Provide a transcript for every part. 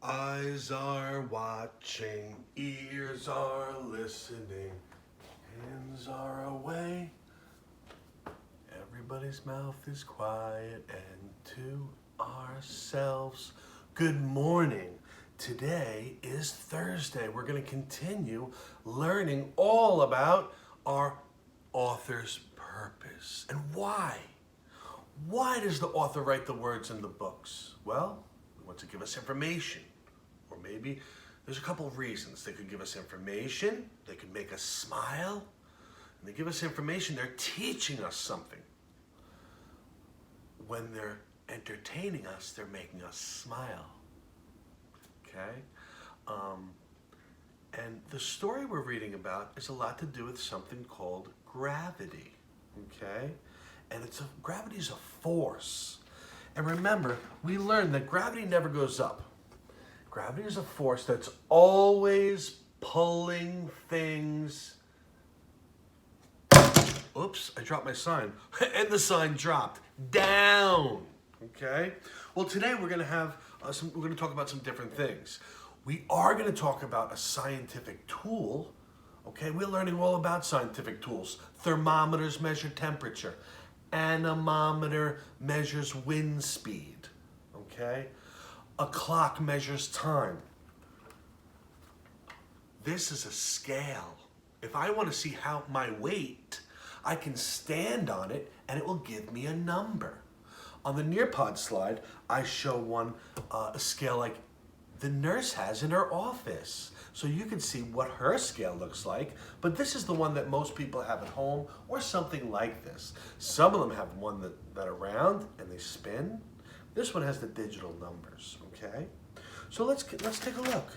Eyes are watching, ears are listening, hands are away. Everybody's mouth is quiet, and to ourselves, good morning. Today is Thursday. We're going to continue learning all about our author's purpose and why. Why does the author write the words in the books? Well, he wants to give us information. Or maybe there's a couple of reasons. They could give us information, they could make us smile, and they give us information, they're teaching us something. When they're entertaining us, they're making us smile. Okay? And the story we're reading about is a lot to do with something called gravity. Okay? And gravity is a force. And remember, we learned that gravity never goes up. Gravity is a force that's always pulling things. Oops, I dropped my sign. And the sign dropped down. Okay? Well, today we're going to have we're going to talk about some different things. We are going to talk about a scientific tool. Okay? We're learning all about scientific tools. Thermometers measure temperature. Anemometer measures wind speed. Okay? A clock measures time. This is a scale. If I want to see how my weight, I can stand on it and it will give me a number. On the Nearpod slide, I show a scale like the nurse has in her office. So you can see what her scale looks like, but this is the one that most people have at home or something like this. Some of them have one that are round and they spin. This one has the digital numbers, okay? So let's take a look.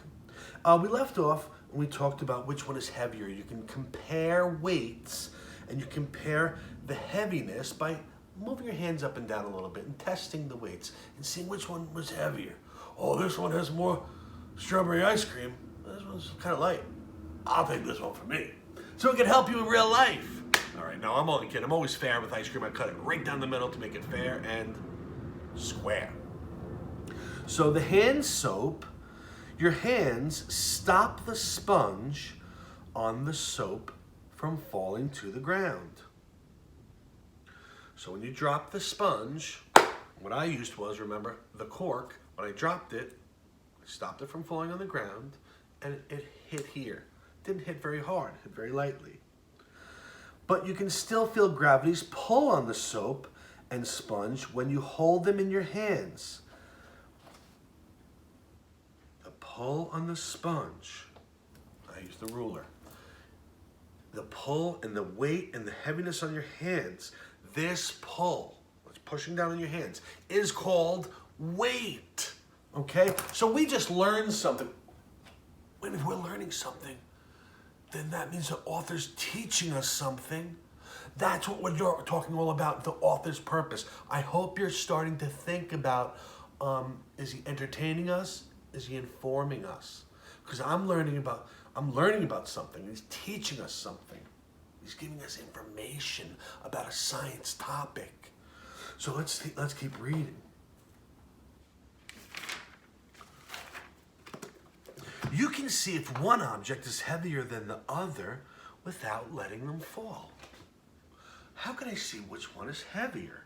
We left off and we talked about which one is heavier. You can compare weights and you compare the heaviness by moving your hands up and down a little bit and testing the weights and seeing which one was heavier. Oh, this one has more strawberry ice cream. This one's kind of light. I'll take this one for me. So it can help you in real life. All right, no, I'm only kidding. I'm always fair with ice cream. I cut it right down the middle to make it fair and square. So the hand soap, your hands stop the sponge on the soap from falling to the ground. So when you drop the sponge, what I used was, remember, the cork. When I dropped it, I stopped it from falling on the ground, and it hit here. It didn't hit very hard, it hit very lightly. But you can still feel gravity's pull on the soap and sponge when you hold them in your hands. The pull on the sponge, I use the ruler. The pull and the weight and the heaviness on your hands, this pull, what's pushing down on your hands, is called weight. Okay? So we just learned something. When we're learning something, then that means the author's teaching us something. That's what we're talking all about, the author's purpose. I hope you're starting to think about, is he entertaining us? Is he informing us? Because I'm learning about something. He's teaching us something. He's giving us information about a science topic. So let's keep reading. You can see if one object is heavier than the other without letting them fall. How can I see which one is heavier?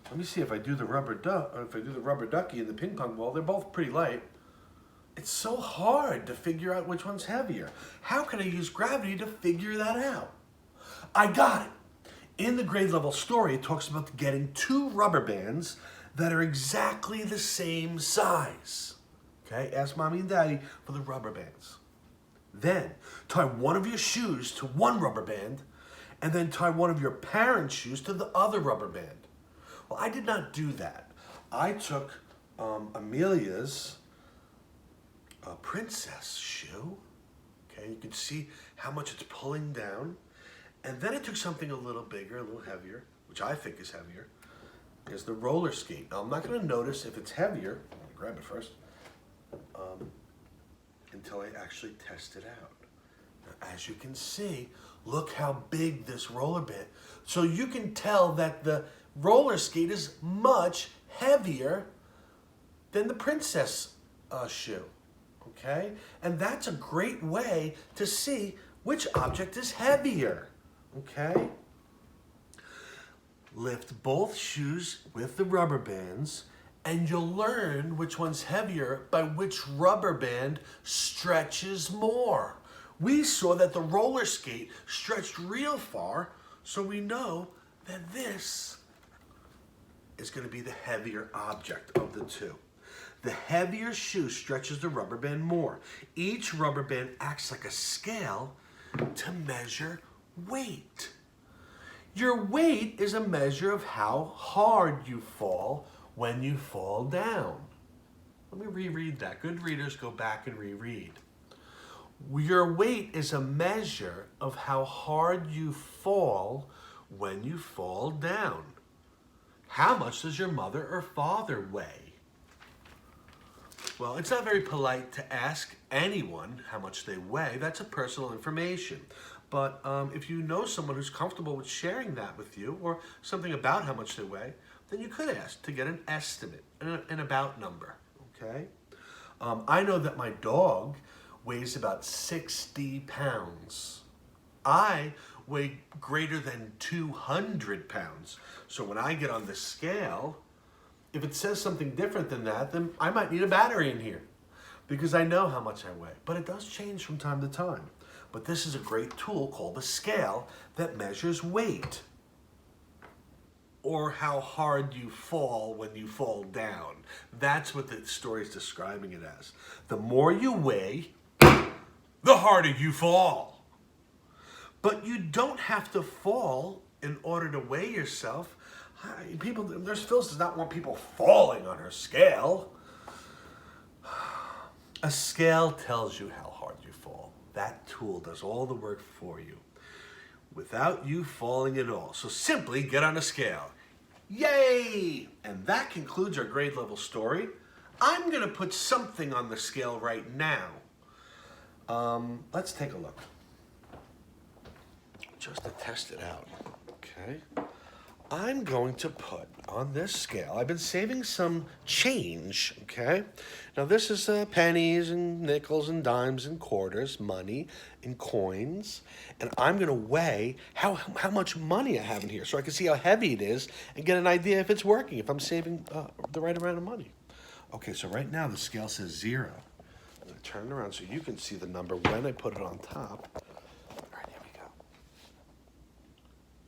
Let me see if I do the rubber ducky and the ping pong ball. They're both pretty light. It's so hard to figure out which one's heavier. How can I use gravity to figure that out? I got it. In the grade level story, it talks about getting two rubber bands that are exactly the same size. Okay, ask mommy and daddy for the rubber bands. Then tie one of your shoes to one rubber band and then tie one of your parents' shoes to the other rubber band. Well, I did not do that. I took Amelia's princess shoe. Okay, you can see how much it's pulling down. And then I took something a little bigger, a little heavier, which I think is heavier, is the roller skate. Now, I'm not going to notice if it's heavier. Let me grab it first. Until I actually test it out. Now, as you can see, look how big this roller band. So you can tell that the roller skate is much heavier than the princess shoe. okay? And that's a great way to see which object is heavier, okay? Lift both shoes with the rubber bands and you'll learn which one's heavier by which rubber band stretches more. We saw that the roller skate stretched real far, so we know that this is going to be the heavier object of the two. The heavier shoe stretches the rubber band more. Each rubber band acts like a scale to measure weight. Your weight is a measure of how hard you fall when you fall down. Let me reread that. Good readers, go back and reread. Your weight is a measure of how hard you fall when you fall down. How much does your mother or father weigh? Well, it's not very polite to ask anyone how much they weigh. That's a personal information. But if you know someone who's comfortable with sharing that with you or something about how much they weigh, then you could ask to get an estimate, an about number, okay? I know that my dog weighs about 60 pounds. I weigh greater than 200 pounds. So when I get on the scale, if it says something different than that, then I might need a battery in here because I know how much I weigh. But it does change from time to time. But this is a great tool called the scale that measures weight, or how hard you fall when you fall down. That's what the story is describing it as. The more you weigh, the harder you fall. But you don't have to fall in order to weigh yourself. Phyllis does not want people falling on her scale. A scale tells you how hard you fall. That tool does all the work for you without you falling at all. So simply get on a scale. Yay! And that concludes our grade level story. I'm going to put something on the scale right now. Let's take a look. Just to test it out, okay? I'm going to put on this scale, I've been saving some change, okay? Now this is pennies and nickels and dimes and quarters, money and coins. And I'm gonna weigh how much money I have in here so I can see how heavy it is and get an idea if it's working, if I'm saving the right amount of money. Okay, so right now the scale says 0. I'm gonna turn it around so you can see the number when I put it on top. All right, here we go.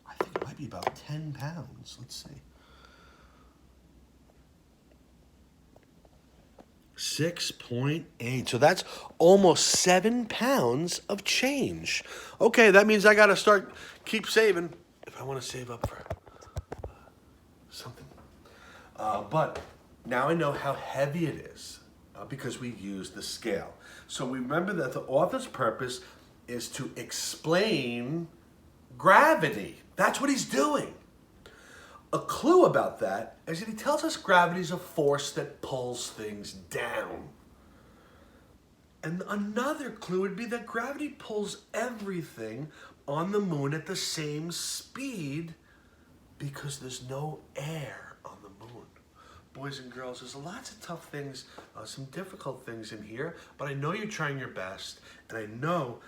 I think it might be about 10 pounds. Let's see. 6.8. So that's almost 7 pounds of change. Okay, that means I got to keep saving if I want to save up for something. But now I know how heavy it is because we used the scale. So we remember that the author's purpose is to explain gravity. That's what he's doing. A clue about that is that he tells us gravity is a force that pulls things down. And another clue would be that gravity pulls everything on the moon at the same speed because there's no air on the moon. Boys and girls, there's lots of tough things, some difficult things in here, but I know you're trying your best, and I know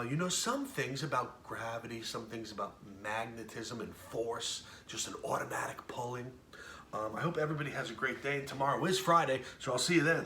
you know some things about gravity, some things about magnetism and force, just an automatic pulling. I hope everybody has a great day. Tomorrow is Friday, so I'll see you then.